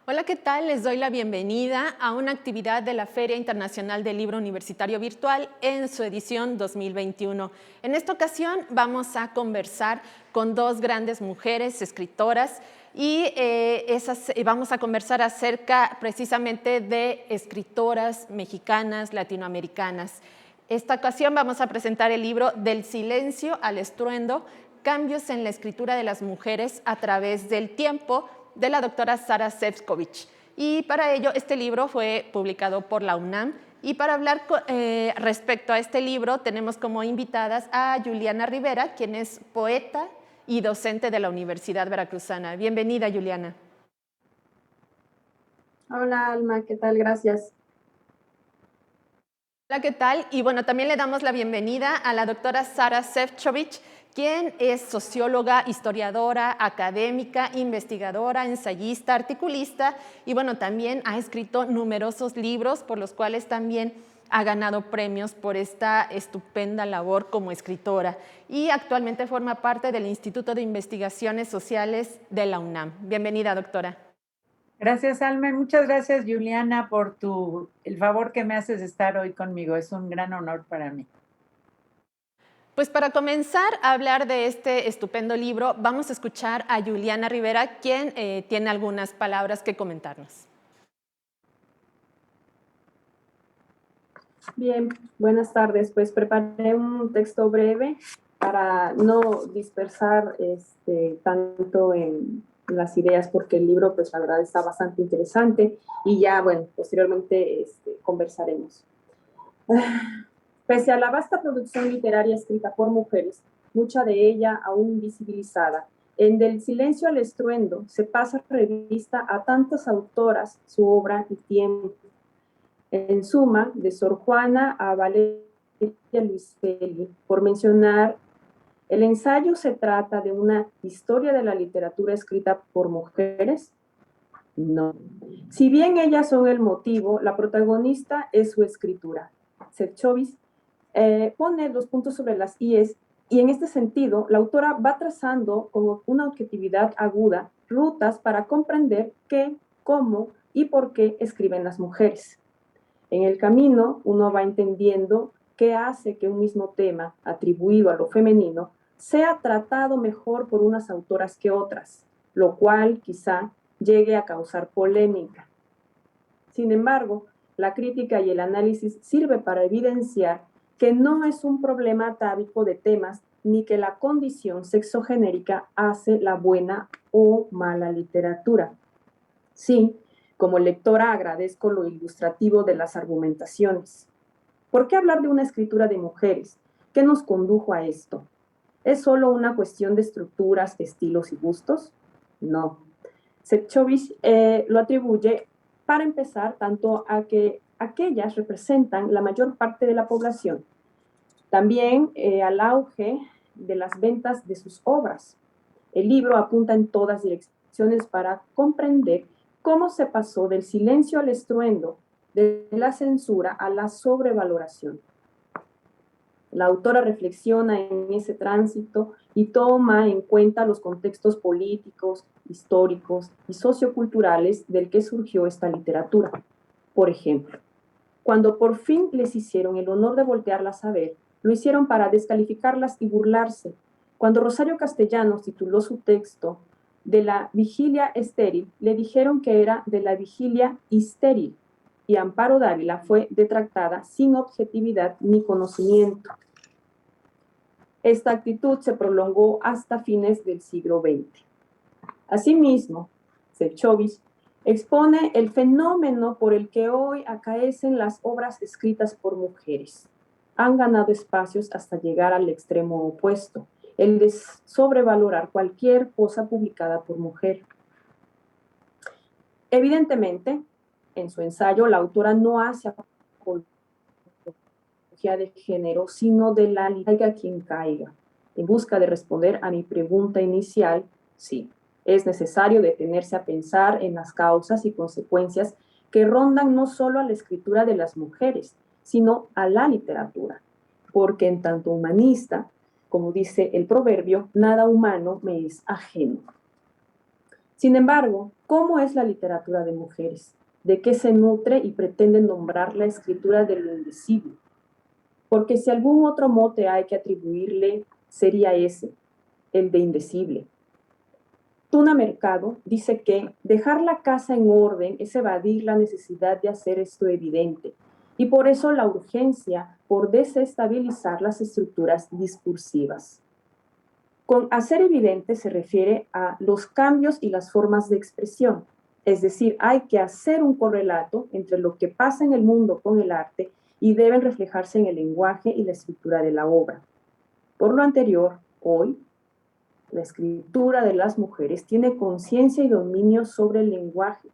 Hola, ¿qué tal? Les doy la bienvenida a una actividad de la Feria Internacional del Libro Universitario Virtual en su edición 2021. En esta ocasión vamos a conversar con dos grandes mujeres escritoras y vamos a conversar acerca precisamente de escritoras mexicanas, latinoamericanas. Esta ocasión vamos a presentar el libro Del silencio al estruendo, cambios en la escritura de las mujeres a través del tiempo, de la doctora Sara Šefčovič. Y para ello, este libro fue publicado por la UNAM. Y para hablar respecto a este libro, tenemos como invitadas a Juliana Rivera, quien es poeta y docente de la Universidad Veracruzana. Bienvenida, Juliana. Hola, Alma, ¿qué tal? Gracias. Hola, ¿qué tal? Y bueno, también le damos la bienvenida a la doctora Sara Šefčovič, quien es socióloga, historiadora, académica, investigadora, ensayista, articulista y bueno, también ha escrito numerosos libros por los cuales también ha ganado premios por esta estupenda labor como escritora y actualmente forma parte del Instituto de Investigaciones Sociales de la UNAM. Bienvenida, doctora. Gracias, Alma. Muchas gracias, Juliana, por el favor que me haces de estar hoy conmigo. Es un gran honor para mí. Pues para comenzar a hablar de este estupendo libro, vamos a escuchar a Juliana Rivera, quien tiene algunas palabras que comentarnos. Bien, buenas tardes. Pues preparé un texto breve para no dispersar tanto en las ideas, porque el libro, pues la verdad está bastante interesante y ya, bueno, posteriormente conversaremos. Pese a la vasta producción literaria escrita por mujeres, mucha de ella aún invisibilizada, en Del silencio al estruendo se pasa revista a tantas autoras, su obra y tiempo. En suma, de Sor Juana a Valeria Luiselli, por mencionar, el ensayo se trata de una historia de la literatura escrita por mujeres. No. Si bien ellas son el motivo, la protagonista es su escritura. Šefčovič pone los puntos sobre las IES y en este sentido la autora va trazando con una objetividad aguda rutas para comprender qué, cómo y por qué escriben las mujeres. En el camino uno va entendiendo qué hace que un mismo tema atribuido a lo femenino sea tratado mejor por unas autoras que otras, lo cual quizá llegue a causar polémica. Sin embargo, la crítica y el análisis sirve para evidenciar que no es un problema atávico de temas ni que la condición sexogenérica hace la buena o mala literatura. Sí, como lectora agradezco lo ilustrativo de las argumentaciones. ¿Por qué hablar de una escritura de mujeres? ¿Qué nos condujo a esto? ¿Es solo una cuestión de estructuras, estilos y gustos? No. Šefčovič lo atribuye, para empezar, tanto a que aquellas representan la mayor parte de la población, también al auge de las ventas de sus obras. El libro apunta en todas direcciones para comprender cómo se pasó del silencio al estruendo, de la censura a la sobrevaloración. La autora reflexiona en ese tránsito y toma en cuenta los contextos políticos, históricos y socioculturales del que surgió esta literatura. Por ejemplo, cuando por fin les hicieron el honor de voltearlas a ver, lo hicieron para descalificarlas y burlarse. Cuando Rosario Castellanos tituló su texto de la vigilia estéril, le dijeron que era de la vigilia histéril, y Amparo Dávila fue detractada sin objetividad ni conocimiento. Esta actitud se prolongó hasta fines del siglo XX. Asimismo, Šefčovič expone el fenómeno por el que hoy acaecen las obras escritas por mujeres. Han ganado espacios hasta llegar al extremo opuesto, el de sobrevalorar cualquier cosa publicada por mujer. Evidentemente, en su ensayo, la autora no hace apología de género, sino de la caiga quien caiga. En busca de responder a mi pregunta inicial, sí, es necesario detenerse a pensar en las causas y consecuencias que rondan no solo a la escritura de las mujeres, sino a la literatura, porque en tanto humanista, como dice el proverbio, nada humano me es ajeno. Sin embargo, ¿Cómo es la literatura de mujeres? ¿De qué se nutre y pretende nombrar la escritura de lo indecible? Porque si algún otro mote hay que atribuirle, sería ese, el de indecible. Tuna Mercado dice que dejar la casa en orden es evadir la necesidad de hacer esto evidente, y por eso la urgencia por desestabilizar las estructuras discursivas. Con hacer evidente se refiere a los cambios y las formas de expresión, es decir, hay que hacer un correlato entre lo que pasa en el mundo con el arte y deben reflejarse en el lenguaje y la estructura de la obra. Por lo anterior, hoy, la escritura de las mujeres tiene conciencia y dominio sobre el lenguaje,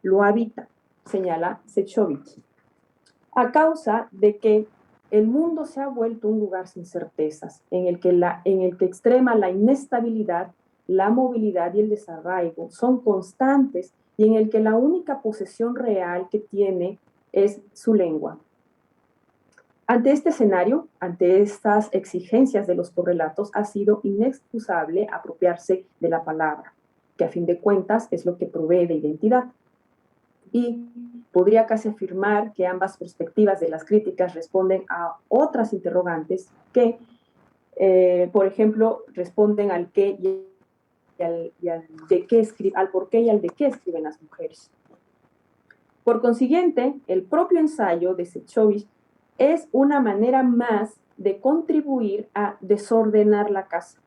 lo habita, señala Sechovich, a causa de que el mundo se ha vuelto un lugar sin certezas, en el que extrema la inestabilidad, la movilidad y el desarraigo son constantes y en el que la única posesión real que tiene es su lengua. Ante este escenario, ante estas exigencias de los correlatos, ha sido inexcusable apropiarse de la palabra, que a fin de cuentas es lo que provee de identidad. Y podría casi afirmar que ambas perspectivas de las críticas responden a otras interrogantes que, por ejemplo, responden al qué y al de qué al por qué y al de qué escriben las mujeres. Por consiguiente, el propio ensayo de Sechovich es una manera más de contribuir a desordenar la casa.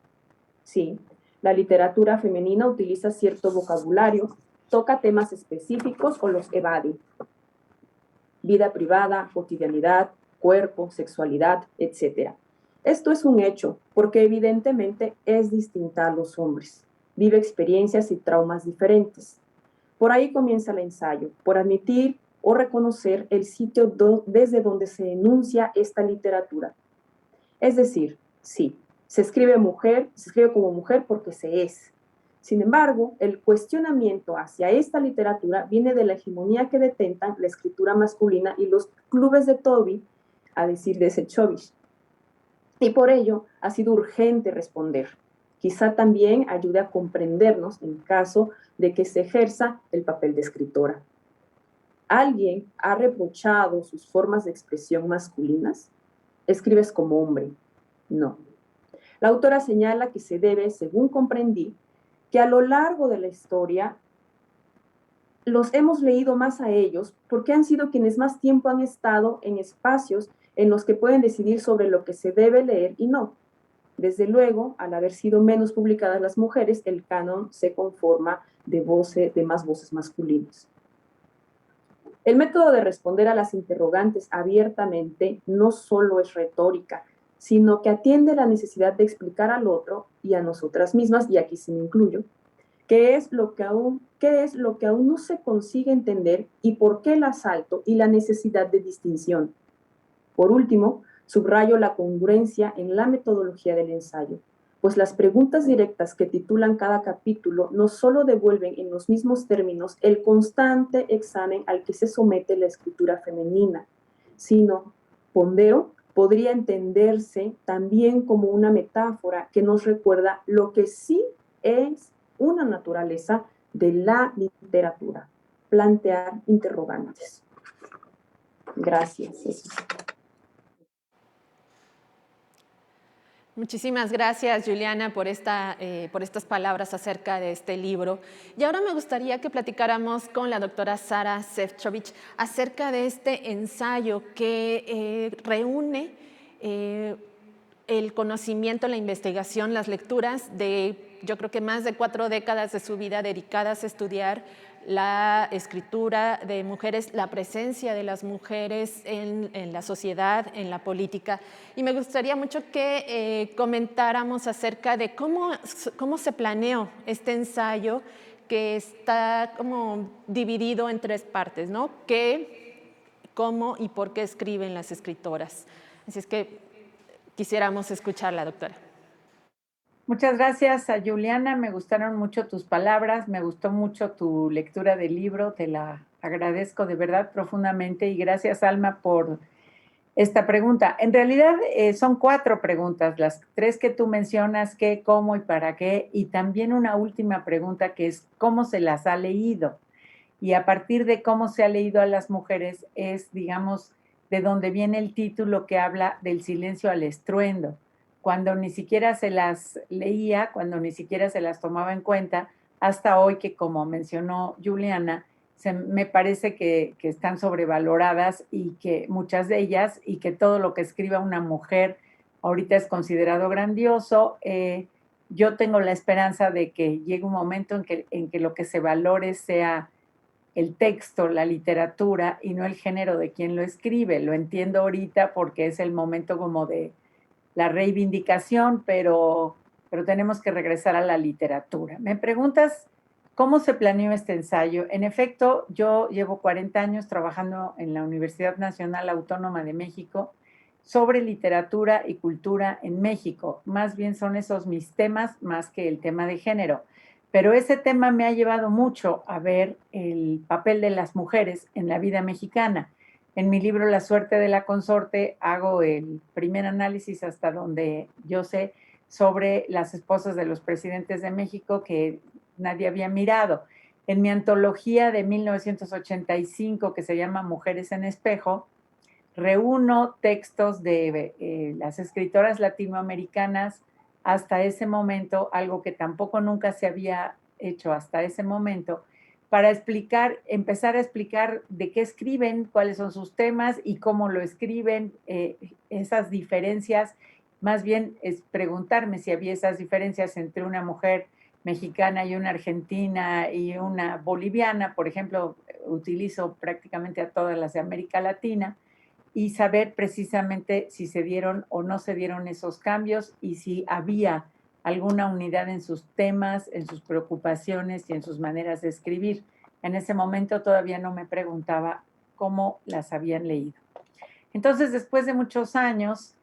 Sí, la literatura femenina utiliza cierto vocabulario, toca temas específicos o los evade. Vida privada, cotidianidad, cuerpo, sexualidad, etc. Esto es un hecho, porque evidentemente es distinta a los hombres. Vive experiencias y traumas diferentes. Por ahí comienza el ensayo, por admitir o reconocer el sitio desde donde se enuncia esta literatura. Es decir, sí, se escribe como mujer porque se es. Sin embargo, el cuestionamiento hacia esta literatura viene de la hegemonía que detentan la escritura masculina y los clubes de Toby, a decir de Sechovich. Y por ello ha sido urgente responder. Quizá también ayude a comprendernos en caso de que se ejerza el papel de escritora. ¿Alguien ha reprochado sus formas de expresión masculinas? ¿Escribes como hombre? No. La autora señala que se debe, según comprendí, que a lo largo de la historia los hemos leído más a ellos porque han sido quienes más tiempo han estado en espacios en los que pueden decidir sobre lo que se debe leer y no. Desde luego, al haber sido menos publicadas las mujeres, el canon se conforma de más voces masculinas. El método de responder a las interrogantes abiertamente no solo es retórica, sino que atiende la necesidad de explicar al otro y a nosotras mismas, y aquí sí me incluyo, qué es lo que aún no se consigue entender y por qué el asalto y la necesidad de distinción. Por último, subrayo la congruencia en la metodología del ensayo, pues las preguntas directas que titulan cada capítulo no solo devuelven en los mismos términos el constante examen al que se somete la escritura femenina, sino, pondero, podría entenderse también como una metáfora que nos recuerda lo que sí es una naturaleza de la literatura, plantear interrogantes. Gracias. Muchísimas gracias, Juliana, por estas palabras acerca de este libro. Y ahora me gustaría que platicáramos con la doctora Sara Šefčovič acerca de este ensayo que reúne el conocimiento, la investigación, las lecturas de, yo creo que más de 4 décadas de su vida dedicadas a estudiar la escritura de mujeres, la presencia de las mujeres en la sociedad, en la política. Y me gustaría mucho que comentáramos acerca de cómo se planeó este ensayo, que está como dividido en 3 partes, ¿no? ¿Qué, cómo y por qué escriben las escritoras? Así es que quisiéramos escucharla, doctora. Muchas gracias a Juliana, me gustaron mucho tus palabras, me gustó mucho tu lectura del libro, te la agradezco de verdad profundamente y gracias Alma por esta pregunta. En realidad son 4 preguntas, las 3 que tú mencionas, qué, cómo y para qué, y también una última pregunta que es cómo se las ha leído. Y a partir de cómo se ha leído a las mujeres es, digamos, de donde viene el título que habla del silencio al estruendo. Cuando ni siquiera se las leía, cuando ni siquiera se las tomaba en cuenta, hasta hoy que, como mencionó Juliana, me parece que están sobrevaloradas y que muchas de ellas, y que todo lo que escriba una mujer ahorita es considerado grandioso. Yo tengo la esperanza de que llegue un momento en que lo que se valore sea el texto, la literatura y no el género de quien lo escribe. Lo entiendo ahorita porque es el momento como de la reivindicación, pero tenemos que regresar a la literatura. Me preguntas cómo se planeó este ensayo. En efecto, yo llevo 40 años trabajando en la Universidad Nacional Autónoma de México sobre literatura y cultura en México. Más bien son esos mis temas más que el tema de género. Pero ese tema me ha llevado mucho a ver el papel de las mujeres en la vida mexicana. En mi libro La suerte de la consorte hago el primer análisis hasta donde yo sé sobre las esposas de los presidentes de México que nadie había mirado. En mi antología de 1985 que se llama Mujeres en Espejo, reúno textos de las escritoras latinoamericanas hasta ese momento, algo que tampoco nunca se había hecho hasta ese momento, para empezar a explicar de qué escriben, cuáles son sus temas y cómo lo escriben, esas diferencias. Más bien es preguntarme si había esas diferencias entre una mujer mexicana y una argentina y una boliviana, por ejemplo, utilizo prácticamente a todas las de América Latina, y saber precisamente si se dieron o no se dieron esos cambios y si había alguna unidad en sus temas, en sus preocupaciones y en sus maneras de escribir. En ese momento todavía no me preguntaba cómo las habían leído. Entonces, después de muchos años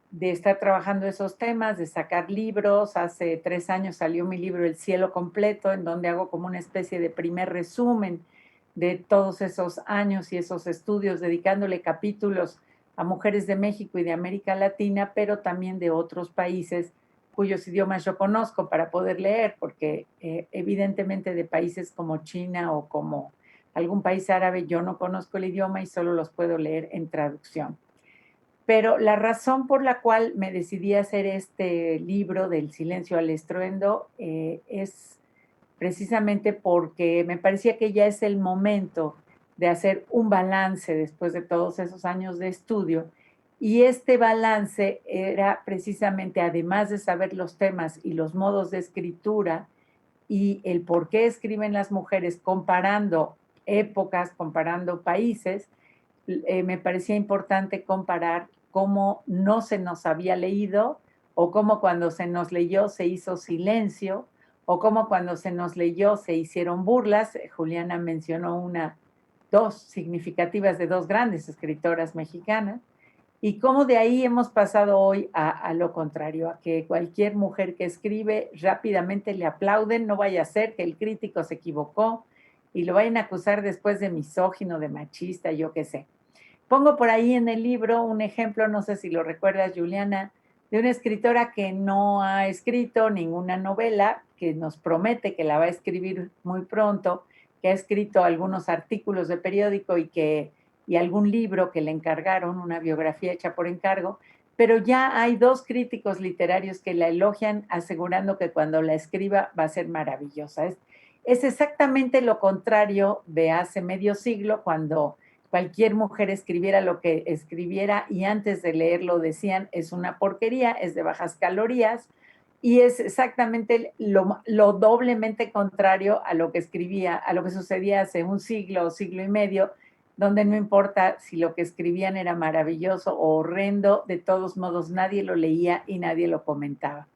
de estar trabajando esos temas, de sacar libros, hace 3 años salió mi libro El cielo completo, en donde hago como una especie de primer resumen de todos esos años y esos estudios, dedicándole capítulos a mujeres de México y de América Latina, pero también de otros países cuyos idiomas yo conozco para poder leer, porque evidentemente de países como China o como algún país árabe yo no conozco el idioma y solo los puedo leer en traducción. Pero la razón por la cual me decidí a hacer este libro del silencio al estruendo es precisamente porque me parecía que ya es el momento de hacer un balance después de todos esos años de estudio. Y este balance era precisamente, además de saber los temas y los modos de escritura y el por qué escriben las mujeres, comparando épocas, comparando países, me parecía importante comparar cómo no se nos había leído o cómo cuando se nos leyó se hizo silencio o cómo cuando se nos leyó se hicieron burlas. Juliana mencionó dos significativas de 2 grandes escritoras mexicanas, y cómo de ahí hemos pasado hoy a lo contrario, a que cualquier mujer que escribe rápidamente le aplauden, no vaya a ser que el crítico se equivocó y lo vayan a acusar después de misógino, de machista, yo qué sé. Pongo por ahí en el libro un ejemplo, no sé si lo recuerdas, Juliana, de una escritora que no ha escrito ninguna novela, que nos promete que la va a escribir muy pronto, que ha escrito algunos artículos de periódico y algún libro que le encargaron, una biografía hecha por encargo, pero ya hay 2 críticos literarios que la elogian, asegurando que cuando la escriba va a ser maravillosa. Es exactamente lo contrario de hace medio siglo, cuando cualquier mujer escribiera lo que escribiera y antes de leerlo decían es una porquería, es de bajas calorías, y es exactamente lo doblemente contrario a lo que escribía, a lo que sucedía hace un siglo o siglo y medio, donde no importa si lo que escribían era maravilloso o horrendo, de todos modos nadie lo leía y nadie lo comentaba.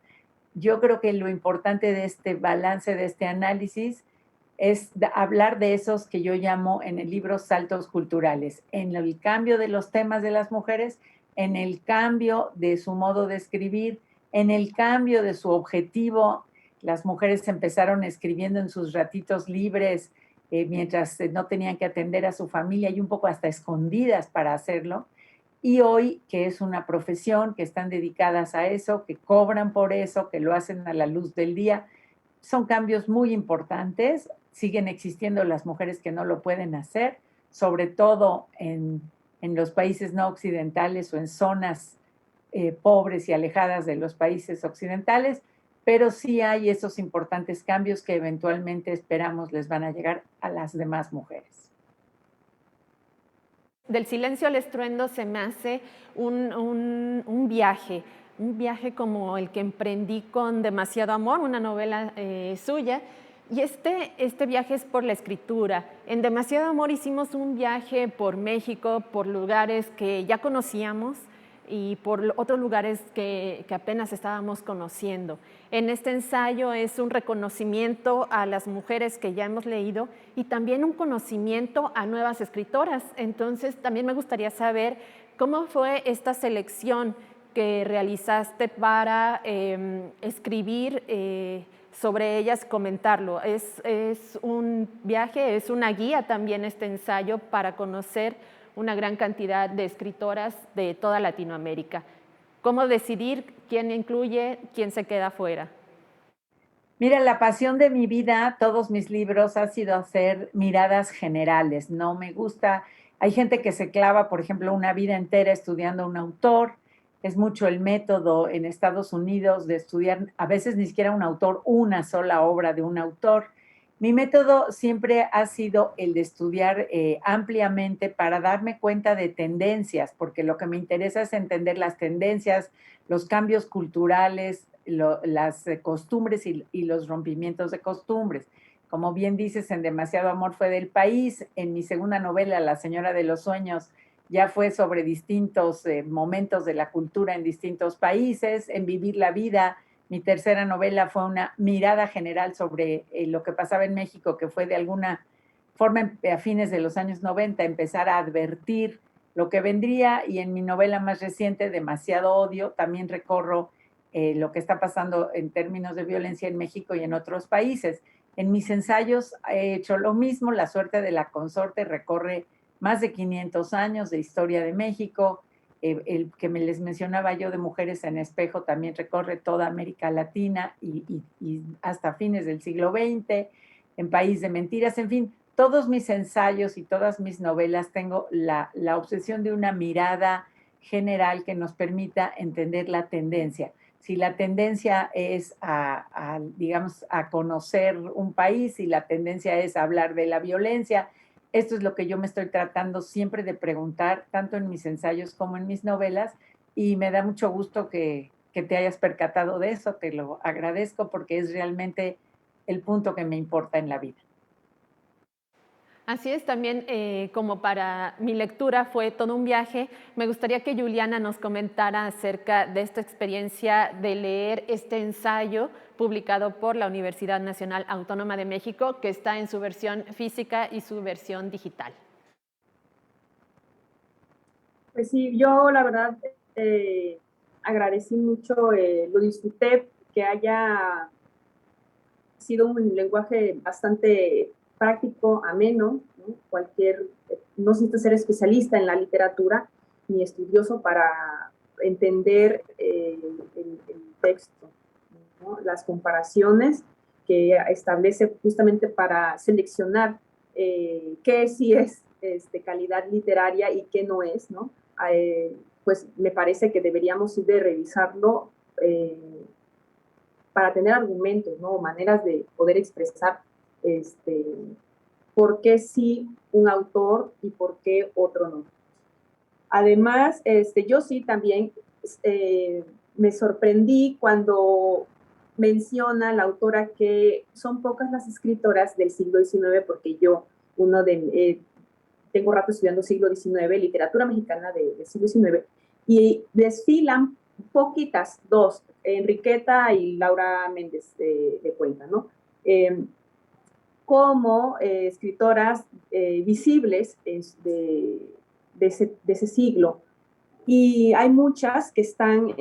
Yo creo que lo importante de este balance, de este análisis, es hablar de esos que yo llamo en el libro saltos culturales, en el cambio de los temas de las mujeres, en el cambio de su modo de escribir, en el cambio de su objetivo. Las mujeres empezaron escribiendo en sus ratitos libres, mientras no tenían que atender a su familia y un poco hasta escondidas para hacerlo. y hoy que es una profesión, que están dedicadas a eso, que cobran por eso, que lo hacen a la luz del día. Son cambios muy importantes, siguen existiendo las mujeres que no lo pueden hacer, sobre todo en los países no occidentales o en zonas pobres y alejadas de los países occidentales, pero sí hay esos importantes cambios que eventualmente esperamos les van a llegar a las demás mujeres. Del silencio al estruendo se me hace un viaje como el que emprendí con Demasiado Amor, una novela suya, y este viaje es por la escritura. En Demasiado Amor hicimos un viaje por México, por lugares que ya conocíamos y por otros lugares que apenas estábamos conociendo. En este ensayo es un reconocimiento a las mujeres que ya hemos leído y también un conocimiento a nuevas escritoras. Entonces, también me gustaría saber cómo fue esta selección que realizaste para escribir sobre ellas, comentarlo. Es un viaje, es una guía también este ensayo para conocer una gran cantidad de escritoras de toda Latinoamérica. ¿Cómo decidir quién incluye, quién se queda fuera? Mira, la pasión de mi vida, todos mis libros, ha sido hacer miradas generales. No me gusta, hay gente que se clava, por ejemplo, una vida entera estudiando un autor. Es mucho el método en Estados Unidos de estudiar, a veces ni siquiera un autor, una sola obra de un autor. Mi método siempre ha sido el de estudiar ampliamente para darme cuenta de tendencias, porque lo que me interesa es entender las tendencias, los cambios culturales, las costumbres y los rompimientos de costumbres. Como bien dices, en Demasiado Amor fue del país. En mi segunda novela, La Señora de los Sueños, ya fue sobre distintos momentos de la cultura en distintos países. En Vivir la Vida, mi tercera novela, fue una mirada general sobre lo que pasaba en México, que fue de alguna forma a fines de los años 90 empezar a advertir lo que vendría. Y en mi novela más reciente, Demasiado Odio, también recorro lo que está pasando en términos de violencia en México y en otros países. En mis ensayos he hecho lo mismo. La Suerte de la Consorte recorre más de 500 años de historia de México. El que me les mencionaba yo de Mujeres en Espejo también recorre toda América Latina y hasta fines del siglo XX, en País de Mentiras, en fin, todos mis ensayos y todas mis novelas tengo la obsesión de una mirada general que nos permita entender la tendencia. Si la tendencia es digamos, a conocer un país, si la tendencia es a hablar de la violencia, esto es lo que yo me estoy tratando siempre de preguntar, tanto en mis ensayos como en mis novelas, y me da mucho gusto que te hayas percatado de eso, te lo agradezco porque es realmente el punto que me importa en la vida. Así es, también como para mi lectura fue todo un viaje, me gustaría que Juliana nos comentara acerca de esta experiencia de leer este ensayo publicado por la Universidad Nacional Autónoma de México, que está en su versión física y su versión digital. Pues sí, yo la verdad agradecí mucho, lo disfruté, que haya sido un lenguaje bastante práctico, ameno, ¿no? No necesita ser especialista en la literatura ni estudioso para entender el texto, ¿no? Las comparaciones que establece justamente para seleccionar qué sí es calidad literaria y qué no es, ¿no? Pues me parece que deberíamos de revisarlo para tener argumentos, ¿no? Maneras de poder expresar por qué sí un autor y por qué otro no. Además, yo sí también me sorprendí cuando menciona la autora que son pocas las escritoras del siglo XIX, porque yo, tengo rato estudiando siglo XIX, literatura mexicana del siglo XIX, y desfilan poquitas, dos, Enriqueta y Laura Méndez de Cuenca, ¿no? Como escritoras visibles de ese siglo. Y hay muchas que están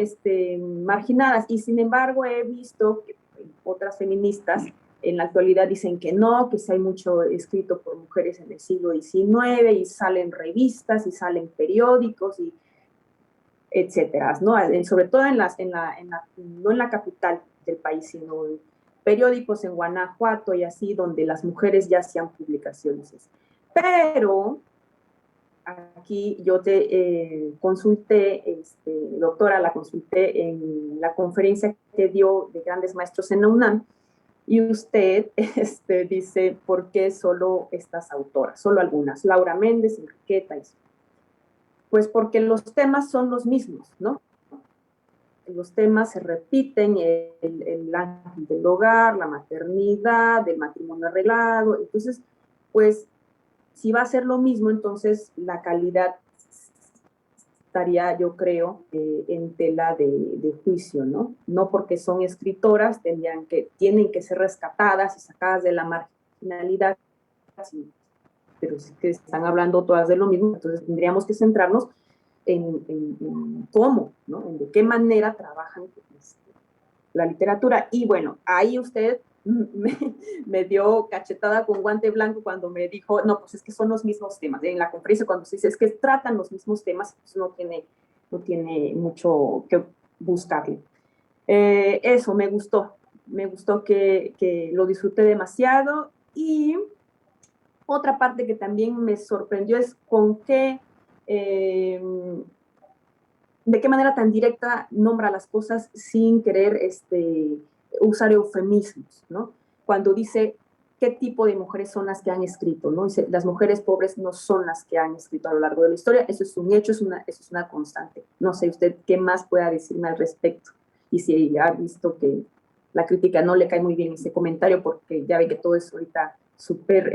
marginadas, y sin embargo he visto que otras feministas en la actualidad dicen que no, que sí hay mucho escrito por mujeres en el siglo XIX, y salen revistas, y salen periódicos, etcétera, ¿no? Sobre todo no en la capital del país, sino en periódicos en Guanajuato y así, donde las mujeres ya hacían publicaciones. Pero aquí yo te consulté, doctora, la consulté en la conferencia que dio de grandes maestros en la UNAM, y usted dice, ¿por qué solo estas autoras? Solo algunas, Laura Méndez, Enriqueta, y pues porque los temas son los mismos, ¿no? Los temas se repiten, el ángel del hogar, la maternidad, el matrimonio arreglado. Entonces, pues, si va a ser lo mismo, entonces la calidad estaría, yo creo, en tela de juicio, ¿no? No porque son escritoras, tienen que ser rescatadas y sacadas de la marginalidad, pero si que están hablando todas de lo mismo, entonces tendríamos que centrarnos en cómo, ¿no? En de qué manera trabajan la literatura. Y bueno, ahí usted me dio cachetada con guante blanco cuando me dijo, no, pues es que son los mismos temas. En la conferencia cuando se dice es que tratan los mismos temas, pues no tiene mucho que buscarle. Eso me gustó que lo disfruté demasiado. Y otra parte que también me sorprendió es de qué manera tan directa nombra las cosas sin querer usar eufemismos, ¿no? Cuando dice qué tipo de mujeres son las que han escrito, ¿no? Dice, las mujeres pobres no son las que han escrito a lo largo de la historia, eso es un hecho, eso es una constante. No sé usted qué más pueda decirme al respecto, y si ha visto que la crítica no le cae muy bien ese comentario, porque ya ve que todo es ahorita súper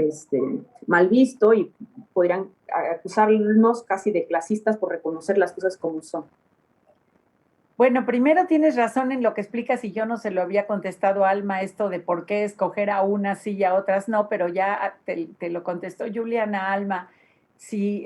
mal visto y podrían acusarnos casi de clasistas por reconocer las cosas como son. Bueno, primero tienes razón en lo que explicas y yo no se lo había contestado a Alma esto de por qué escoger a unas sí y a otras no, pero ya te lo contestó Juliana. Alma. Sí,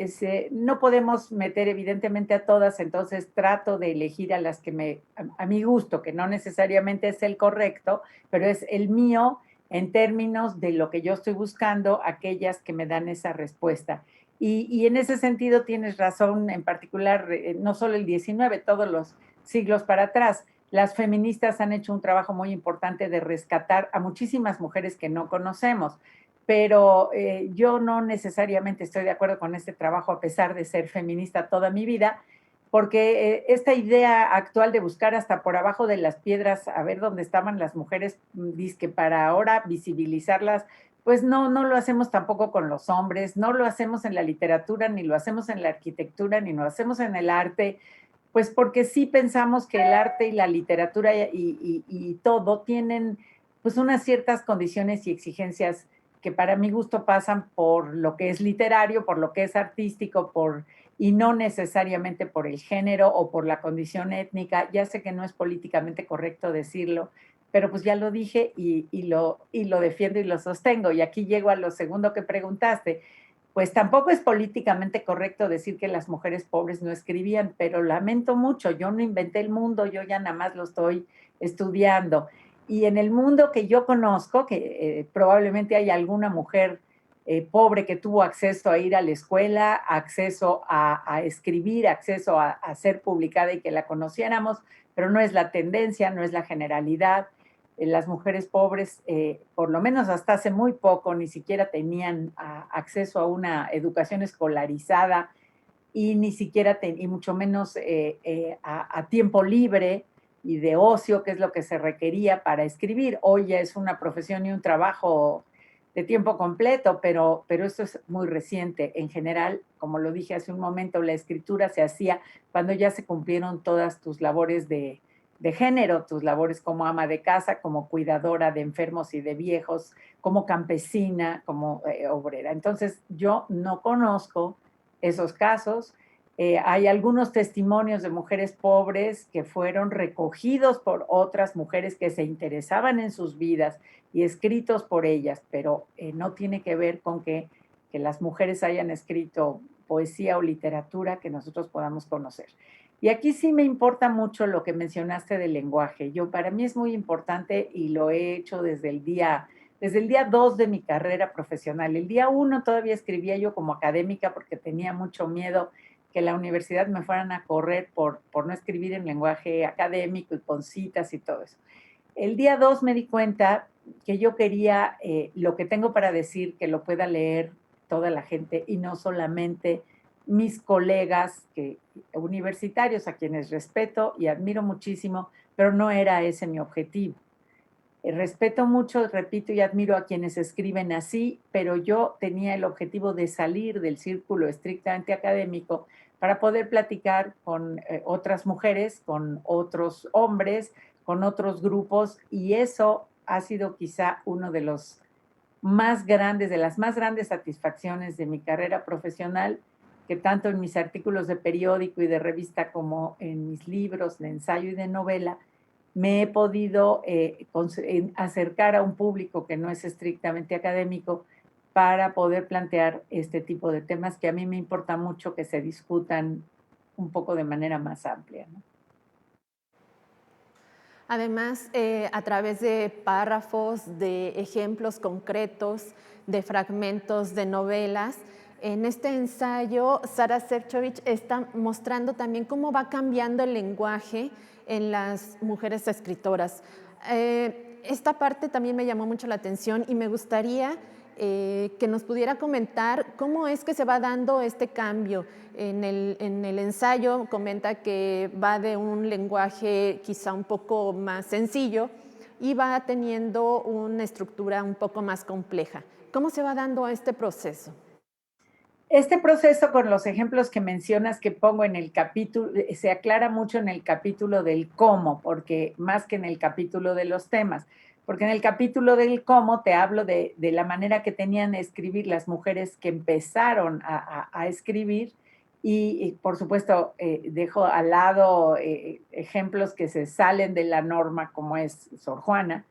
no podemos meter evidentemente a todas, entonces trato de elegir a las que a mi gusto, que no necesariamente es el correcto, pero es el mío en términos de lo que yo estoy buscando, aquellas que me dan esa respuesta. Y en ese sentido tienes razón, en particular, no solo el 19, todos los siglos para atrás. Las feministas han hecho un trabajo muy importante de rescatar a muchísimas mujeres que no conocemos, pero yo no necesariamente estoy de acuerdo con este trabajo a pesar de ser feminista toda mi vida, porque esta idea actual de buscar hasta por abajo de las piedras a ver dónde estaban las mujeres, dizque para ahora visibilizarlas, pues no lo hacemos tampoco con los hombres, no lo hacemos en la literatura, ni lo hacemos en la arquitectura, ni lo hacemos en el arte, pues porque sí pensamos que el arte y la literatura y todo tienen pues unas ciertas condiciones y exigencias que para mi gusto pasan por lo que es literario, por lo que es artístico, y no necesariamente por el género o por la condición étnica. Ya sé que no es políticamente correcto decirlo, pero pues ya lo dije y lo defiendo y lo sostengo. Y aquí llego a lo segundo que preguntaste. Pues tampoco es políticamente correcto decir que las mujeres pobres no escribían, pero lamento mucho, yo no inventé el mundo, yo ya nada más lo estoy estudiando. Y en el mundo que yo conozco, que probablemente hay alguna mujer pobre que tuvo acceso a ir a la escuela, acceso a escribir, acceso a ser publicada y que la conociéramos, pero no es la tendencia, no es la generalidad. Las mujeres pobres, por lo menos hasta hace muy poco, ni siquiera tenían acceso a una educación escolarizada y ni siquiera, y mucho menos a tiempo libre y de ocio, que es lo que se requería para escribir. Hoy ya es una profesión y un trabajo de tiempo completo, pero esto es muy reciente. En general, como lo dije hace un momento, la escritura se hacía cuando ya se cumplieron todas tus labores de género, tus labores como ama de casa, como cuidadora de enfermos y de viejos, como campesina, como obrera. Entonces, yo no conozco esos casos. Hay algunos testimonios de mujeres pobres que fueron recogidos por otras mujeres que se interesaban en sus vidas y escritos por ellas, pero no tiene que ver con que las mujeres hayan escrito poesía o literatura que nosotros podamos conocer. Y aquí sí me importa mucho lo que mencionaste del lenguaje. Para mí es muy importante y lo he hecho desde el día 2 de mi carrera profesional. El día 1 todavía escribía yo como académica porque tenía mucho miedo que la universidad me fueran a correr por no escribir en lenguaje académico y con citas y todo eso. El día 2 me di cuenta que yo quería lo que tengo para decir, que lo pueda leer toda la gente y no solamente mis colegas universitarios, a quienes respeto y admiro muchísimo, pero no era ese mi objetivo. Respeto mucho, repito, y admiro a quienes escriben así, pero yo tenía el objetivo de salir del círculo estrictamente académico para poder platicar con otras mujeres, con otros hombres, con otros grupos, y eso ha sido quizá uno de los más grandes, de las más grandes satisfacciones de mi carrera profesional, que tanto en mis artículos de periódico y de revista como en mis libros de ensayo y de novela, me he podido acercar a un público que no es estrictamente académico para poder plantear este tipo de temas que a mí me importa mucho que se discutan un poco de manera más amplia, ¿no? Además, a través de párrafos, de ejemplos concretos, de fragmentos de novelas, en este ensayo, Sara Šefčovič está mostrando también cómo va cambiando el lenguaje en las mujeres escritoras. Esta parte también me llamó mucho la atención y me gustaría que nos pudiera comentar cómo es que se va dando este cambio. En el ensayo comenta que va de un lenguaje quizá un poco más sencillo y va teniendo una estructura un poco más compleja. ¿Cómo se va dando este proceso? Este proceso, con los ejemplos que mencionas que pongo en el capítulo, se aclara mucho en el capítulo del cómo, porque más que en el capítulo de los temas, porque en el capítulo del cómo te hablo de la manera que tenían de escribir las mujeres que empezaron a escribir y, por supuesto, dejo al lado ejemplos que se salen de la norma, como es Sor Juana,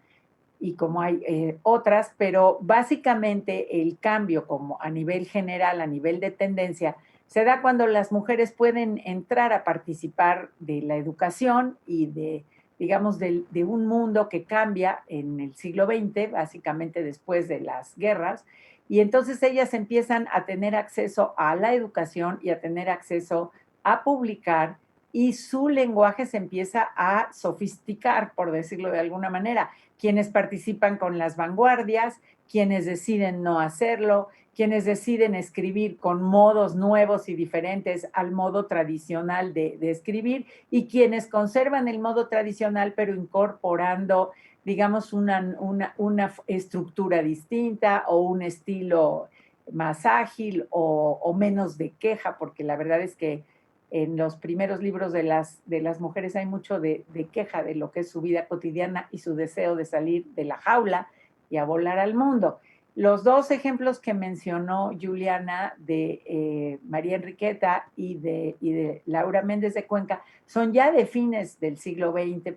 y como hay otras, pero básicamente el cambio como a nivel general, a nivel de tendencia, se da cuando las mujeres pueden entrar a participar de la educación y digamos, de un mundo que cambia en el siglo XX, básicamente después de las guerras, y entonces ellas empiezan a tener acceso a la educación y a tener acceso a publicar, y su lenguaje se empieza a sofisticar, por decirlo de alguna manera. Quienes participan con las vanguardias, quienes deciden no hacerlo, quienes deciden escribir con modos nuevos y diferentes al modo tradicional de escribir, y quienes conservan el modo tradicional pero incorporando, digamos, una estructura distinta o un estilo más ágil o menos de queja, porque la verdad es que en los primeros libros de las mujeres hay mucho de queja de lo que es su vida cotidiana y su deseo de salir de la jaula y a volar al mundo. Los dos ejemplos que mencionó Juliana de María Enriqueta y de Laura Méndez de Cuenca son ya de fines del siglo XX,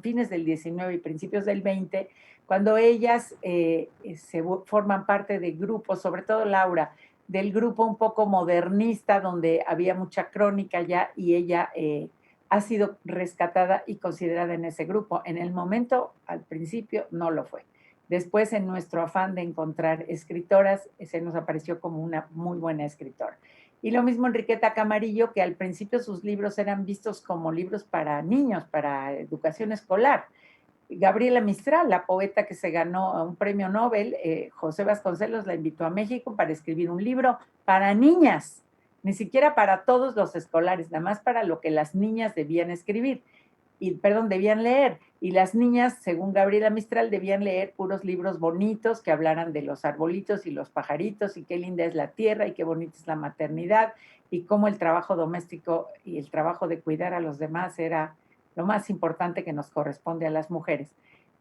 fines del XIX y principios del XX, cuando ellas forman parte de grupos, sobre todo Laura, del grupo un poco modernista, donde había mucha crónica ya, y ella ha sido rescatada y considerada en ese grupo. En el momento, al principio, no lo fue. Después, en nuestro afán de encontrar escritoras, se nos apareció como una muy buena escritora. Y lo mismo Enriqueta Camarillo, que al principio sus libros eran vistos como libros para niños, para educación escolar. Gabriela Mistral, la poeta que se ganó un premio Nobel, José Vasconcelos la invitó a México para escribir un libro para niñas, ni siquiera para todos los escolares, nada más para lo que las niñas debían debían leer. Y las niñas, según Gabriela Mistral, debían leer puros libros bonitos que hablaran de los arbolitos y los pajaritos y qué linda es la tierra y qué bonita es la maternidad y cómo el trabajo doméstico y el trabajo de cuidar a los demás era lo más importante que nos corresponde a las mujeres.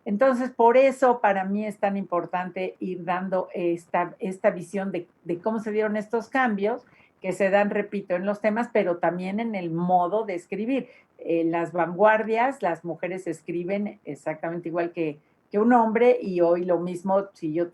Entonces, por eso para mí es tan importante ir dando esta visión de cómo se dieron estos cambios, que se dan, repito, en los temas, pero también en el modo de escribir. En las vanguardias, las mujeres escriben exactamente igual que un hombre, y hoy lo mismo, si yo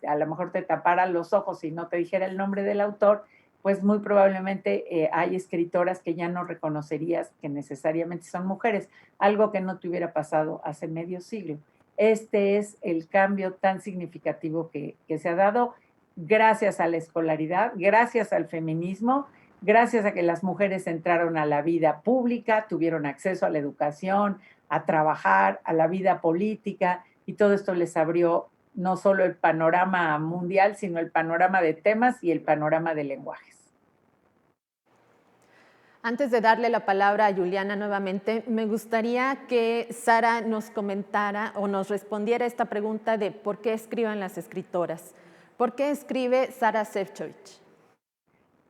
a lo mejor te tapara los ojos y no te dijera el nombre del autor, pues muy probablemente hay escritoras que ya no reconocerías que necesariamente son mujeres, algo que no te hubiera pasado hace medio siglo. Este es el cambio tan significativo que se ha dado gracias a la escolaridad, gracias al feminismo, gracias a que las mujeres entraron a la vida pública, tuvieron acceso a la educación, a trabajar, a la vida política, y todo esto les abrió no solo el panorama mundial, sino el panorama de temas y el panorama de lenguajes. Antes de darle la palabra a Juliana nuevamente, me gustaría que Sara nos comentara o nos respondiera esta pregunta de por qué escriben las escritoras. ¿Por qué escribe Sara Šefčovič?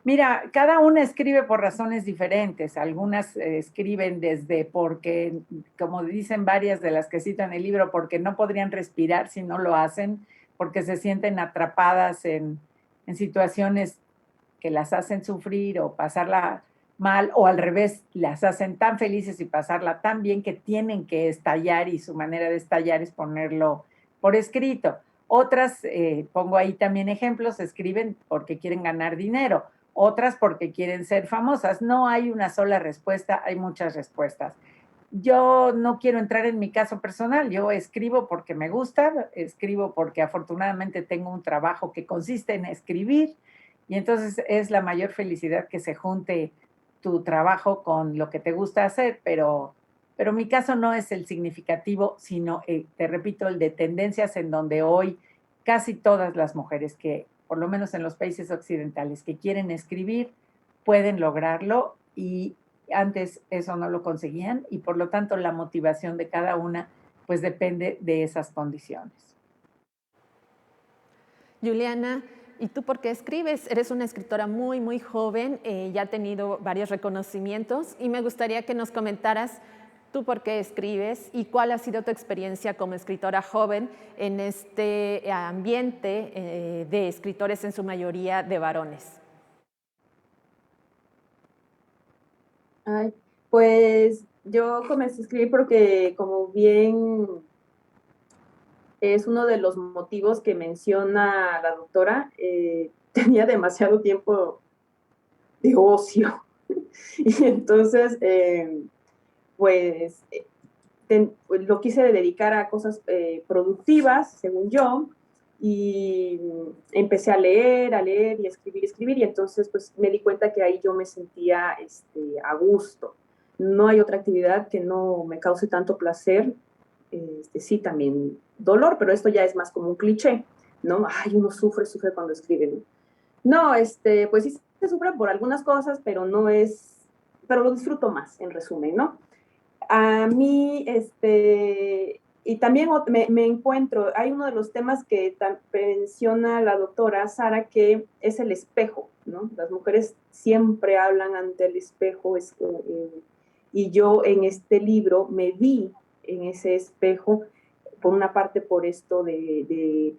Mira, cada una escribe por razones diferentes. Algunas escriben desde porque, como dicen varias de las que citan el libro, porque no podrían respirar si no lo hacen, porque se sienten atrapadas en situaciones que las hacen sufrir o pasarla mal, o al revés, las hacen tan felices y pasarla tan bien que tienen que estallar, y su manera de estallar es ponerlo por escrito. Otras, pongo ahí también ejemplos, escriben porque quieren ganar dinero, otras porque quieren ser famosas. No hay una sola respuesta, hay muchas respuestas. Yo no quiero entrar en mi caso personal, yo escribo porque me gusta, escribo porque afortunadamente tengo un trabajo que consiste en escribir, y entonces es la mayor felicidad que se junte tu trabajo con lo que te gusta hacer, pero mi caso no es el significativo, sino, te repito, el de tendencias en donde hoy casi todas las mujeres que, por lo menos en los países occidentales, que quieren escribir, pueden lograrlo, y antes eso no lo conseguían, y por lo tanto la motivación de cada una pues depende de esas condiciones. Juliana, ¿y tú por qué escribes? Eres una escritora muy, muy joven, ya ha tenido varios reconocimientos, y me gustaría que nos comentaras tú por qué escribes y cuál ha sido tu experiencia como escritora joven en este ambiente de escritores, en su mayoría de varones. Ay, pues yo comencé a escribir porque, como bien es uno de los motivos que menciona la doctora, tenía demasiado tiempo de ocio. Y entonces, pues, pues, lo quise dedicar a cosas productivas, según yo, y empecé a leer y escribir, y entonces pues me di cuenta que ahí yo me sentía a gusto. No hay otra actividad que no me cause tanto placer, sí, también dolor, pero esto ya es más como un cliché, ¿no? Ay, uno sufre cuando escribe, ¿no? No, pues sí se sufre por algunas cosas, pero no es, pero lo disfruto más, en resumen, ¿no? A mí, y también me encuentro, hay uno de los temas que menciona la doctora Sara, que es el espejo, ¿no? Las mujeres siempre hablan ante el espejo, y yo en este libro me vi en ese espejo, por una parte por esto del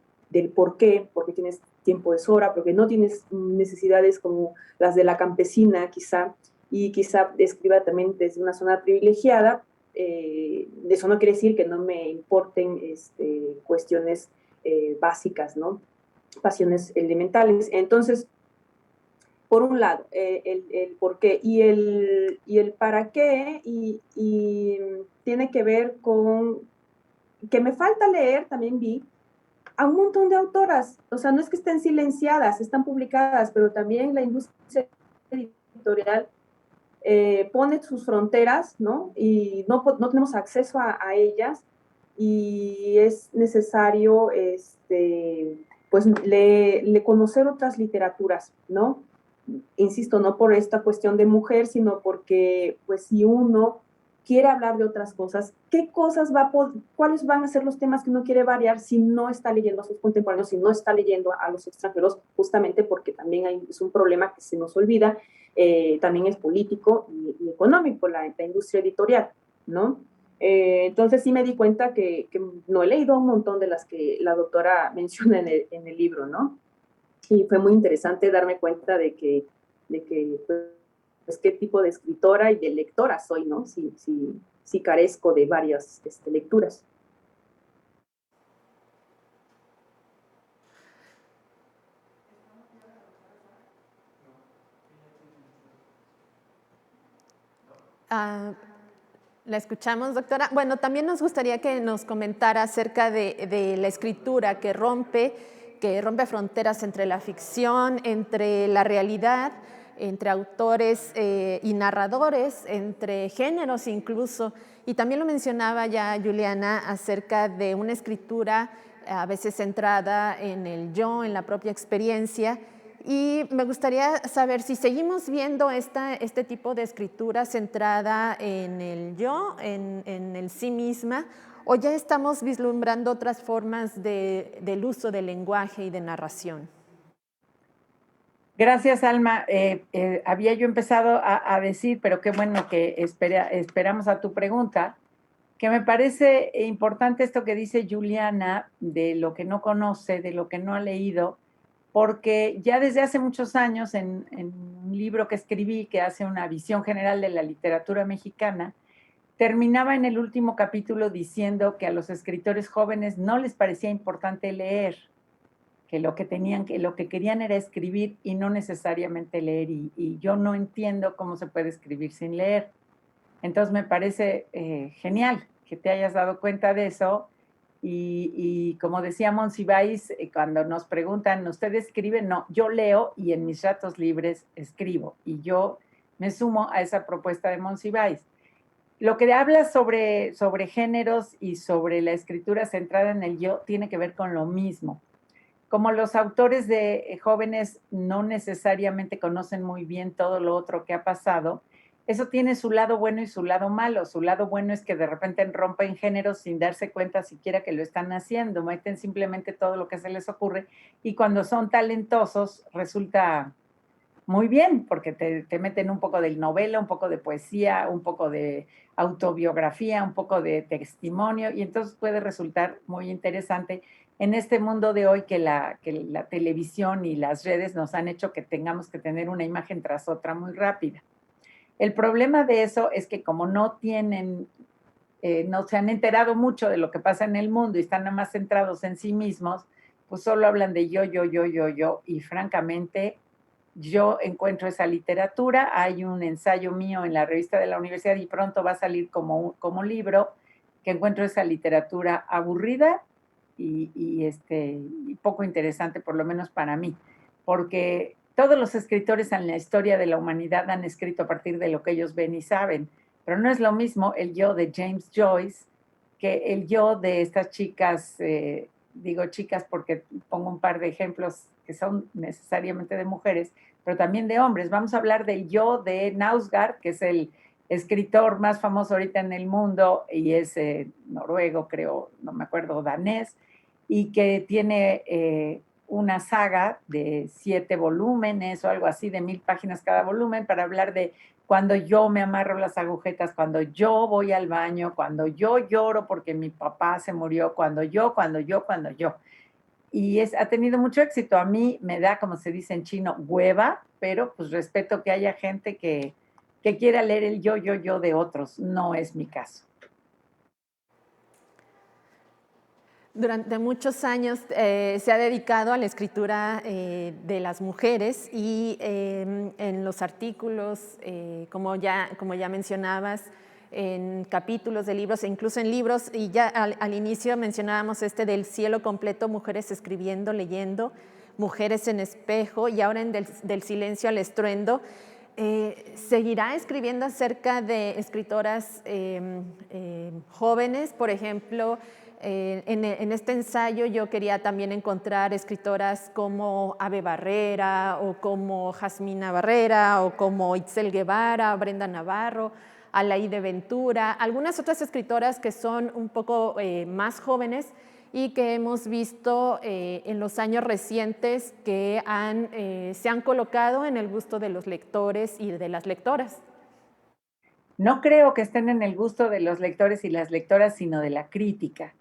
por qué, porque tienes tiempo de sobra, porque no tienes necesidades como las de la campesina, quizá, y quizá escriba también desde una zona privilegiada. Eso no quiere decir que no me importen cuestiones básicas, ¿no? Pasiones elementales. Entonces, por un lado, el por qué y el para qué, y tiene que ver con que me falta leer, también vi, a un montón de autoras. O sea, no es que estén silenciadas, están publicadas, pero también la industria editorial pone sus fronteras, ¿no? Y no tenemos acceso a ellas, y es necesario pues conocer otras literaturas, ¿no? Insisto, no por esta cuestión de mujer, sino porque pues si uno quiere hablar de otras cosas, cuáles van a ser los temas que uno quiere variar si no está leyendo a sus contemporáneos, si no está leyendo a los extranjeros, justamente porque también es un problema que se nos olvida, también es político y económico, la industria editorial, ¿no? Entonces sí me di cuenta que no he leído un montón de las que la doctora menciona en el libro, ¿no? Y fue muy interesante darme cuenta de que pues, qué tipo de escritora y de lectora soy, ¿no? Si carezco de varias lecturas. ¿La escuchamos, doctora? Bueno, también nos gustaría que nos comentara acerca de la escritura que rompe que rompe fronteras entre la ficción, entre la realidad, entre autores y narradores, entre géneros incluso. Y también lo mencionaba ya Juliana acerca de una escritura a veces centrada en el yo, en la propia experiencia. Y me gustaría saber si seguimos viendo este tipo de escritura centrada en el yo, en el sí misma, o ya estamos vislumbrando otras formas del uso del lenguaje y de narración. Gracias, Alma. Había yo empezado a decir, pero qué bueno que esperamos a tu pregunta, que me parece importante esto que dice Juliana de lo que no conoce, de lo que no ha leído, porque ya desde hace muchos años en un libro que escribí que hace una visión general de la literatura mexicana, terminaba en el último capítulo diciendo que a los escritores jóvenes no les parecía importante leer, que lo que querían era escribir y no necesariamente leer, y yo no entiendo cómo se puede escribir sin leer. Entonces me parece genial que te hayas dado cuenta de eso, y como decía Monsiváis, cuando nos preguntan, ¿usted escribe? No, yo leo y en mis ratos libres escribo, y yo me sumo a esa propuesta de Monsiváis. Lo que habla sobre géneros y sobre la escritura centrada en el yo tiene que ver con lo mismo. Como los autores de jóvenes no necesariamente conocen muy bien todo lo otro que ha pasado, eso tiene su lado bueno y su lado malo. Su lado bueno es que de repente rompen géneros sin darse cuenta siquiera que lo están haciendo, meten simplemente todo lo que se les ocurre, y cuando son talentosos resulta muy bien, porque te meten un poco de novela, un poco de poesía, un poco de autobiografía, un poco de testimonio, y entonces puede resultar muy interesante en este mundo de hoy que la televisión y las redes nos han hecho que tengamos que tener una imagen tras otra muy rápida. El problema de eso es que como no se han enterado mucho de lo que pasa en el mundo y están nada más centrados en sí mismos, pues solo hablan de yo, y francamente yo encuentro esa literatura. Hay un ensayo mío en la revista de la universidad y pronto va a salir como libro, que encuentro esa literatura aburrida y poco interesante, por lo menos para mí, porque todos los escritores en la historia de la humanidad han escrito a partir de lo que ellos ven y saben, pero no es lo mismo el yo de James Joyce que el yo de estas chicas, digo chicas porque pongo un par de ejemplos que son necesariamente de mujeres, pero también de hombres. Vamos a hablar del yo de Knausgaard, que es el escritor más famoso ahorita en el mundo, y es noruego, creo, no me acuerdo, danés, y que tiene una saga de 7 volúmenes o algo así, de 1000 páginas cada volumen, para hablar de cuando yo me amarro las agujetas, cuando yo voy al baño, cuando yo lloro porque mi papá se murió, cuando yo. Y ha tenido mucho éxito. A mí me da, como se dice en chino, hueva, pero pues respeto que haya gente que quiera leer el yo de otros. No es mi caso. Durante muchos años se ha dedicado a la escritura de las mujeres y en los artículos, como ya mencionabas, en capítulos de libros e incluso en libros, y ya al inicio mencionábamos del cielo completo, mujeres escribiendo, leyendo, mujeres en espejo, y ahora en del silencio al estruendo. ¿Seguirá escribiendo acerca de escritoras jóvenes? Por ejemplo, en este ensayo yo quería también encontrar escritoras como Ave Barrera o como Jasmina Barrera o como Itzel Guevara, Brenda Navarro, Alaide Ventura, algunas otras escritoras que son un poco más jóvenes y que hemos visto en los años recientes que se han colocado en el gusto de los lectores y de las lectoras. No creo que estén en el gusto de los lectores y las lectoras, sino de la crítica.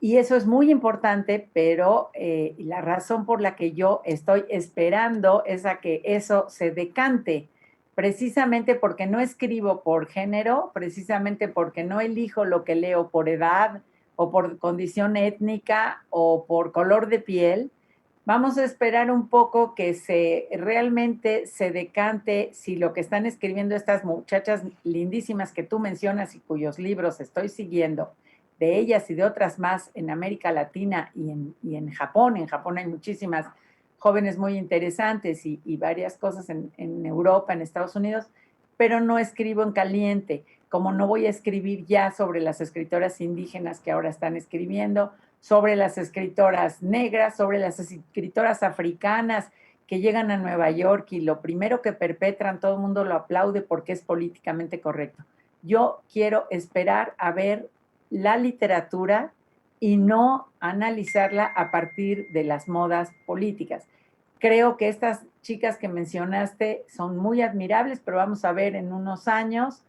Y eso es muy importante, pero la razón por la que yo estoy esperando es a que eso se decante, precisamente porque no escribo por género, precisamente porque no elijo lo que leo por edad o por condición étnica o por color de piel. Vamos a esperar un poco que realmente se decante si lo que están escribiendo estas muchachas lindísimas que tú mencionas y cuyos libros estoy siguiendo de ellas y de otras más en América Latina y en Japón. En Japón hay muchísimas jóvenes muy interesantes y varias cosas en Europa, en Estados Unidos, pero no escribo en caliente, como no voy a escribir ya sobre las escritoras indígenas que ahora están escribiendo, sobre las escritoras negras, sobre las escritoras africanas que llegan a Nueva York y lo primero que perpetran, todo el mundo lo aplaude porque es políticamente correcto. Yo quiero esperar a ver la literatura y no analizarla a partir de las modas políticas. Creo que estas chicas que mencionaste son muy admirables, pero vamos a ver en unos años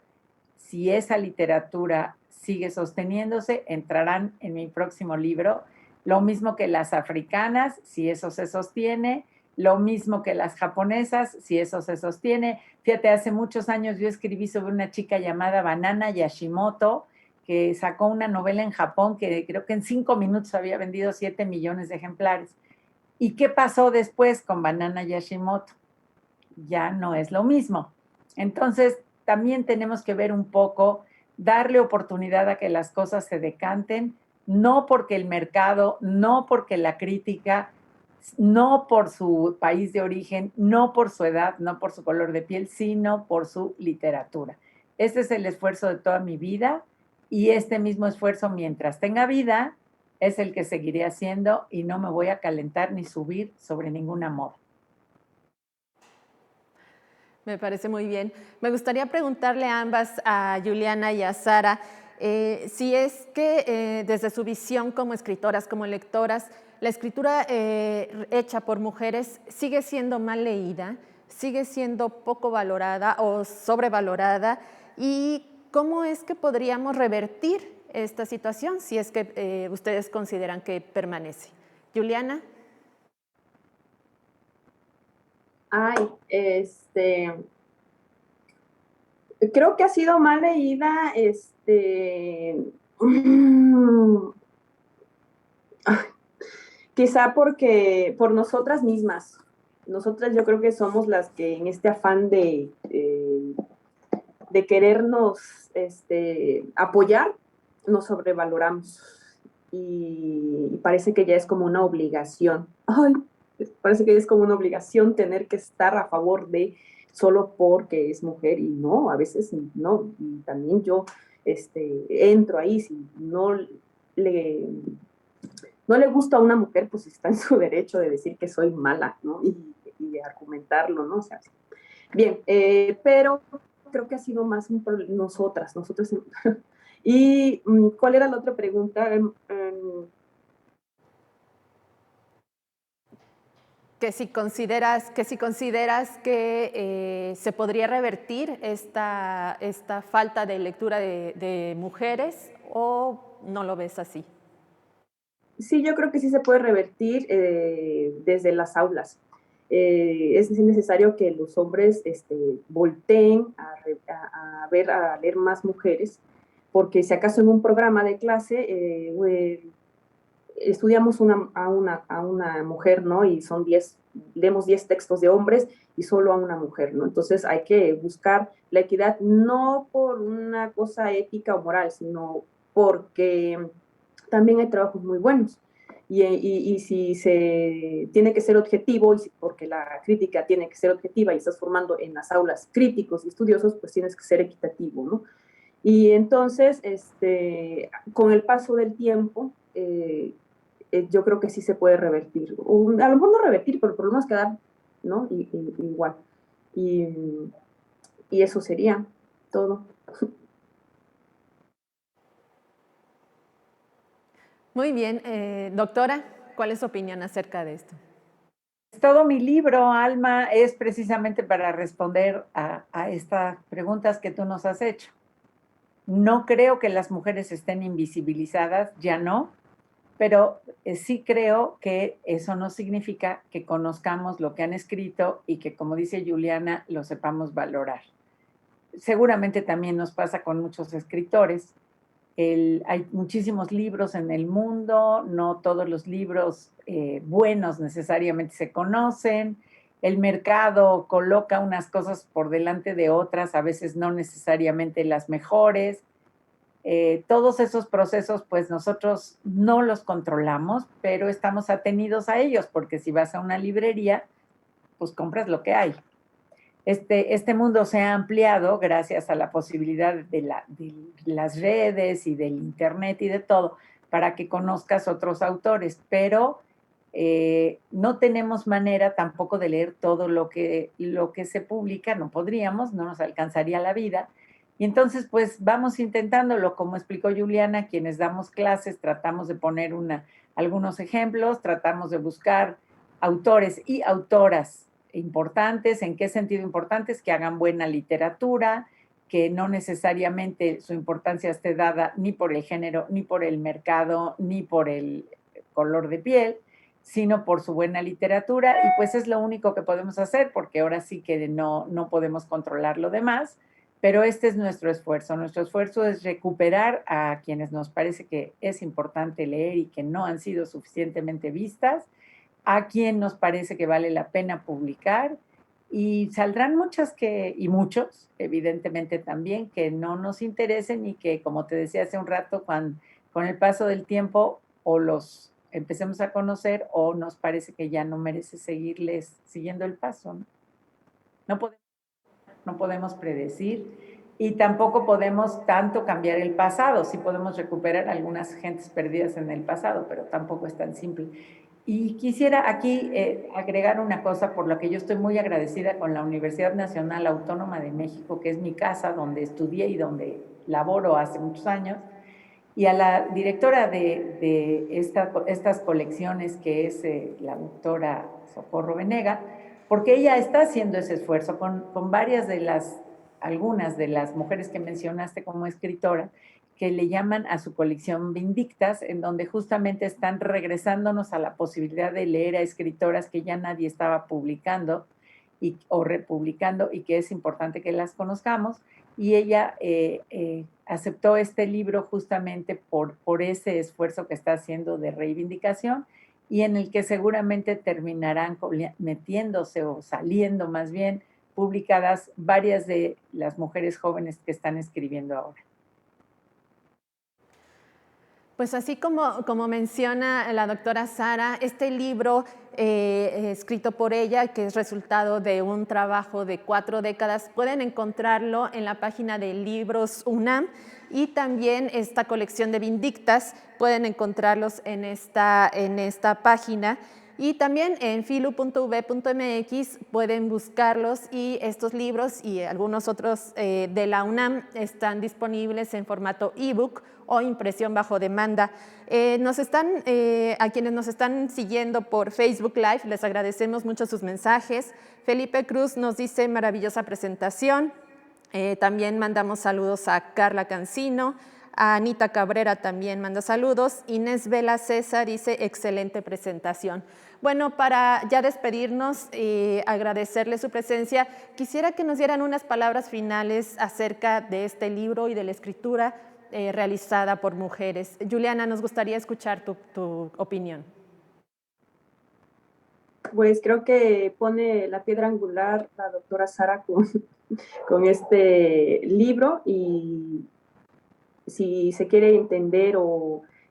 si esa literatura sigue sosteniéndose, entrarán en mi próximo libro. Lo mismo que las africanas, si eso se sostiene, lo mismo que las japonesas, si eso se sostiene. Fíjate, hace muchos años yo escribí sobre una chica llamada Banana Yashimoto, que sacó una novela en Japón que creo que en 5 minutos había vendido 7 millones de ejemplares. ¿Y qué pasó después con Banana Yashimoto? Ya no es lo mismo. Entonces, también tenemos que ver un poco, darle oportunidad a que las cosas se decanten, no porque el mercado, no porque la crítica, no por su país de origen, no por su edad, no por su color de piel, sino por su literatura. Este es el esfuerzo de toda mi vida y este mismo esfuerzo, mientras tenga vida, es el que seguiré haciendo y no me voy a calentar ni subir sobre ninguna moda. Me parece muy bien. Me gustaría preguntarle a ambas, a Juliana y a Sara, si es que desde su visión como escritoras, como lectoras, la escritura hecha por mujeres sigue siendo mal leída, sigue siendo poco valorada o sobrevalorada, y cómo es que podríamos revertir esta situación si es que ustedes consideran que permanece. Juliana. Ay, creo que ha sido mal leída, quizá porque por nosotras mismas. Nosotras yo creo que somos las que en este afán de querernos apoyar, nos sobrevaloramos. Y parece que ya es como una obligación. Ay, parece que es como una obligación tener que estar a favor de solo porque es mujer, y no, a veces no. Y también yo entro ahí, si le, no le gusta a una mujer, pues está en su derecho de decir que soy mala, ¿no? Y de argumentarlo, ¿no? O sea, bien, pero creo que ha sido más nosotras. ¿Y cuál era la otra pregunta? Que si consideras que se podría revertir esta falta de lectura de mujeres, o no lo ves así. Sí, yo creo que sí se puede revertir desde las aulas. Es necesario que los hombres volteen a leer más mujeres, porque si acaso en un programa de clase estudiamos a una mujer, ¿no? Y leemos 10 textos de hombres y solo a una mujer, ¿no? Entonces hay que buscar la equidad no por una cosa ética o moral, sino porque también hay trabajos muy buenos. Y si se tiene que ser objetivo, porque la crítica tiene que ser objetiva y estás formando en las aulas críticos y estudiosos, pues tienes que ser equitativo, ¿no? Y entonces, con el paso del tiempo, yo creo que sí se puede revertir. A lo mejor no revertir, pero por lo menos quedar, ¿no? Igual. Y, y eso sería todo. Muy bien. Doctora, ¿cuál es su opinión acerca de esto? Todo mi libro, Alma, es precisamente para responder a estas preguntas que tú nos has hecho. No creo que las mujeres estén invisibilizadas, ya no, pero sí creo que eso no significa que conozcamos lo que han escrito y que, como dice Juliana, lo sepamos valorar. Seguramente también nos pasa con muchos escritores. Hay muchísimos libros en el mundo, no todos los libros buenos necesariamente se conocen. El mercado coloca unas cosas por delante de otras, a veces no necesariamente las mejores. Todos esos procesos, pues nosotros no los controlamos, pero estamos atenidos a ellos, porque si vas a una librería, pues compras lo que hay. Este mundo se ha ampliado gracias a la posibilidad de las redes y del internet y de todo, para que conozcas otros autores, pero no tenemos manera tampoco de leer todo lo que se publica, no podríamos, no nos alcanzaría la vida. Y entonces, pues vamos intentándolo, como explicó Juliana, quienes damos clases, tratamos de poner algunos ejemplos, tratamos de buscar autores y autoras importantes. ¿En qué sentido importantes? Que hagan buena literatura, que no necesariamente su importancia esté dada ni por el género, ni por el mercado, ni por el color de piel, sino por su buena literatura, y pues es lo único que podemos hacer, porque ahora sí que no podemos controlar lo demás, pero este es nuestro esfuerzo. Nuestro esfuerzo es recuperar a quienes nos parece que es importante leer y que no han sido suficientemente vistas, a quien nos parece que vale la pena publicar, y saldrán muchas y muchos, evidentemente también, que no nos interesen y que, como te decía hace un rato, con el paso del tiempo o los empecemos a conocer o nos parece que ya no merece siguiendo el paso, ¿no? No podemos predecir y tampoco podemos tanto cambiar el pasado. Sí podemos recuperar algunas gentes perdidas en el pasado, pero tampoco es tan simple. Y quisiera aquí agregar una cosa por la que yo estoy muy agradecida con la Universidad Nacional Autónoma de México, que es mi casa, donde estudié y donde laboro hace muchos años, y a la directora de estas colecciones, que es la doctora Socorro Venega, porque ella está haciendo ese esfuerzo con algunas de las mujeres que mencionaste como escritora, que le llaman a su colección Vindictas, en donde justamente están regresándonos a la posibilidad de leer a escritoras que ya nadie estaba publicando o republicando, y que es importante que las conozcamos. Y ella aceptó este libro justamente por ese esfuerzo que está haciendo de reivindicación, y en el que seguramente terminarán metiéndose o saliendo más bien publicadas varias de las mujeres jóvenes que están escribiendo ahora. Pues así como menciona la doctora Sara, este libro escrito por ella, que es resultado de un trabajo de 4 décadas, pueden encontrarlo en la página de Libros UNAM, y también esta colección de Vindictas pueden encontrarlos en esta página. Y también en filu.v.mx pueden buscarlos, y estos libros y algunos otros de la UNAM están disponibles en formato ebook o impresión bajo demanda. A quienes nos están siguiendo por Facebook Live, les agradecemos mucho sus mensajes. Felipe Cruz nos dice: maravillosa presentación. También mandamos saludos a Carla Cancino. A Anita Cabrera también manda saludos. Inés Vela César dice: excelente presentación. Bueno, para ya despedirnos y agradecerle su presencia, quisiera que nos dieran unas palabras finales acerca de este libro y de la escritura realizada por mujeres. Juliana, nos gustaría escuchar tu opinión. Pues creo que pone la piedra angular la doctora Sara con este libro, y si se quiere entender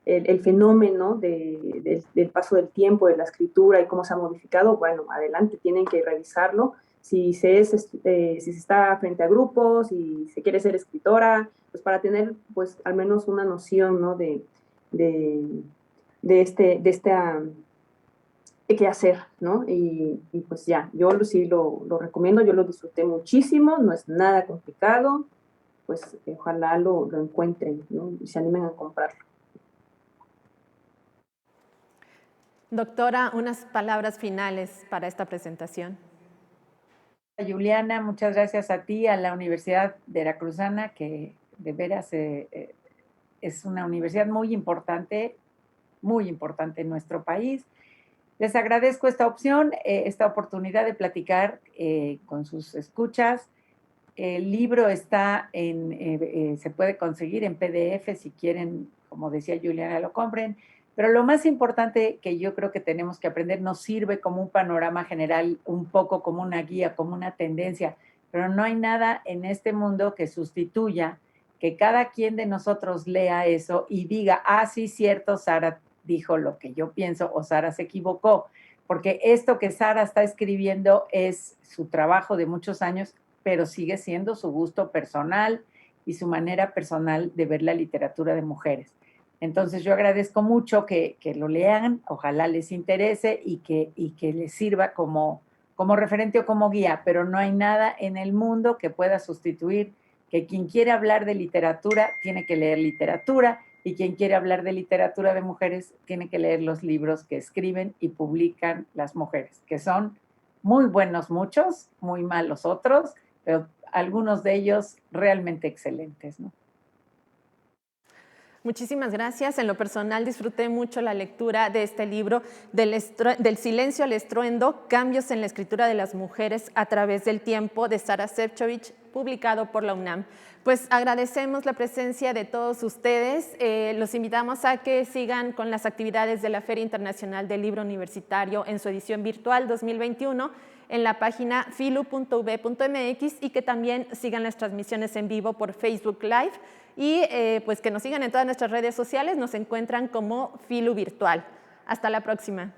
el fenómeno del paso del tiempo, de la escritura y cómo se ha modificado, bueno, adelante, tienen que revisarlo. Si se está frente a grupos, si se quiere ser escritora, pues para tener pues al menos una noción, ¿no? de esta qué hacer, ¿no? Y pues ya, yo sí lo recomiendo, yo lo disfruté muchísimo, no es nada complicado, pues ojalá lo encuentren, ¿no? Y se animen a comprarlo. Doctora, unas palabras finales para esta presentación. Juliana, muchas gracias a ti, a la Universidad Veracruzana, que de veras es una universidad muy importante en nuestro país. Les agradezco esta opción, esta oportunidad de platicar con sus escuchas. El libro se puede conseguir en PDF si quieren, como decía Juliana, lo compren. Pero lo más importante que yo creo que tenemos que aprender, nos sirve como un panorama general, un poco como una guía, como una tendencia, pero no hay nada en este mundo que sustituya que cada quien de nosotros lea eso y diga, ah, sí, cierto, Sara dijo lo que yo pienso o Sara se equivocó, porque esto que Sara está escribiendo es su trabajo de muchos años, pero sigue siendo su gusto personal y su manera personal de ver la literatura de mujeres. Entonces yo agradezco mucho que lo lean, ojalá les interese y que les sirva como referente o como guía, pero no hay nada en el mundo que pueda sustituir que quien quiere hablar de literatura tiene que leer literatura y quien quiere hablar de literatura de mujeres tiene que leer los libros que escriben y publican las mujeres, que son muy buenos muchos, muy malos otros, pero algunos de ellos realmente excelentes, ¿no? Muchísimas gracias. En lo personal disfruté mucho la lectura de este libro, del silencio al estruendo, cambios en la escritura de las mujeres a través del tiempo, de Sara Šefčovič, publicado por la UNAM. Pues agradecemos la presencia de todos ustedes. Los invitamos a que sigan con las actividades de la Feria Internacional del Libro Universitario en su edición virtual 2021 en la página filu.ub.mx y que también sigan las transmisiones en vivo por Facebook Live y pues que nos sigan en todas nuestras redes sociales. Nos encuentran como Filu Virtual. Hasta la próxima.